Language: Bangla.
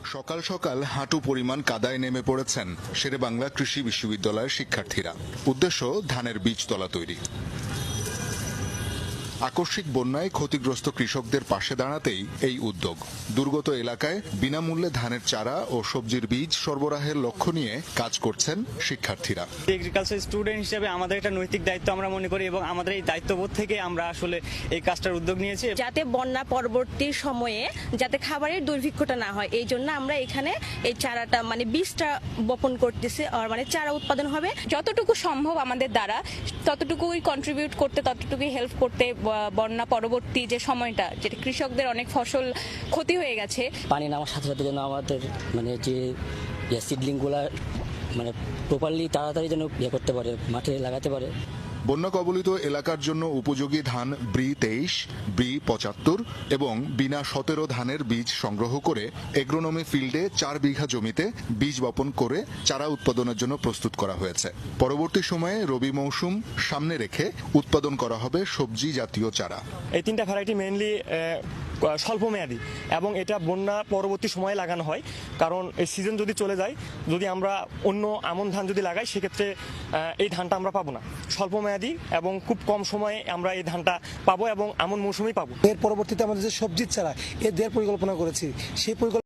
সকাল সকাল হাঁটু পরিমাণ কাদায় নেমে পড়েছেন শেরেবাংলা কৃষি বিশ্ববিদ্যালয়ের শিক্ষার্থীরা। উদ্দেশ্য ধানের বীজতলা তৈরি। আকস্মিক বন্যায় ক্ষতিগ্রস্ত কৃষকদের পাশে দাঁড়াতেই এই উদ্যোগ। দুর্গত এলাকায় বিনামূল্যে ধানের চারা ও সবজির বীজ সরবরাহের লক্ষ্য নিয়ে কাজ করছেন শিক্ষার্থীরা। এগ্রিকালচার স্টুডেন্ট হিসেবে আমাদের একটা নৈতিক দায়িত্ব আমরা মনে করি এবং আমাদের এই দায়িত্ববোধ থেকে আমরা আসলে এই কাজটার উদ্যোগ নিয়েছি, যাতে বন্যা পরবর্তী সময়ে যাতে খাবারের দুর্ভিক্ষটা না হয়। এই জন্য আমরা এখানে এই চারাটা বীজটা বপন করতেছি, আর চারা উৎপাদন হবে। যতটুকু সম্ভব আমাদের দ্বারা ততটুকুই কন্ট্রিবিউট করতে, ততটুকুই হেল্প করতে। বন্যা পরবর্তী যে সময়টা, যেটা কৃষকদের অনেক ফসল ক্ষতি হয়ে গেছে, পানি নামার সাথে সাথে যেন আমাদের যে সিডলিংগুলা প্রপারলি তাড়াতাড়ি যেন করতে পারে, মাঠে লাগাতে পারে। বন্যা কবলিত এলাকার জন্য উপযোগী ধান ব্রি 23, ব্রি 75 এবং বিনা 17 ধানের বীজ সংগ্রহ করে এগ্রোনমি ফিল্ডে 4 বিঘা জমিতে বীজ বপন করে চারা উৎপাদনের জন্য প্রস্তুত করা হয়েছে। পরবর্তী সময়ে রবি মৌসুম সামনে রেখে উৎপাদন করা হবে সবজি জাতীয় চারা। এই তিনটা ভ্যারাইটি মেইনলি স্বল্পমেয়াদী এবং এটা বন্যা পরবর্তী সময়ে লাগানো হয়, কারণ এই সিজন যদি চলে যায়, যদি আমরা অন্য আমন ধান যদি লাগাই সেক্ষেত্রে এই ধানটা আমরা পাবো না। স্বল্পমেয়াদী এবং খুব কম সময়ে আমরা এই ধানটা পাবো এবং আমন মৌসুমেই পাবো। এর পরবর্তীতে আমাদের যে সবজির চারা এর দেওয়ার পরিকল্পনা করেছি, সেই পরিকল্পনা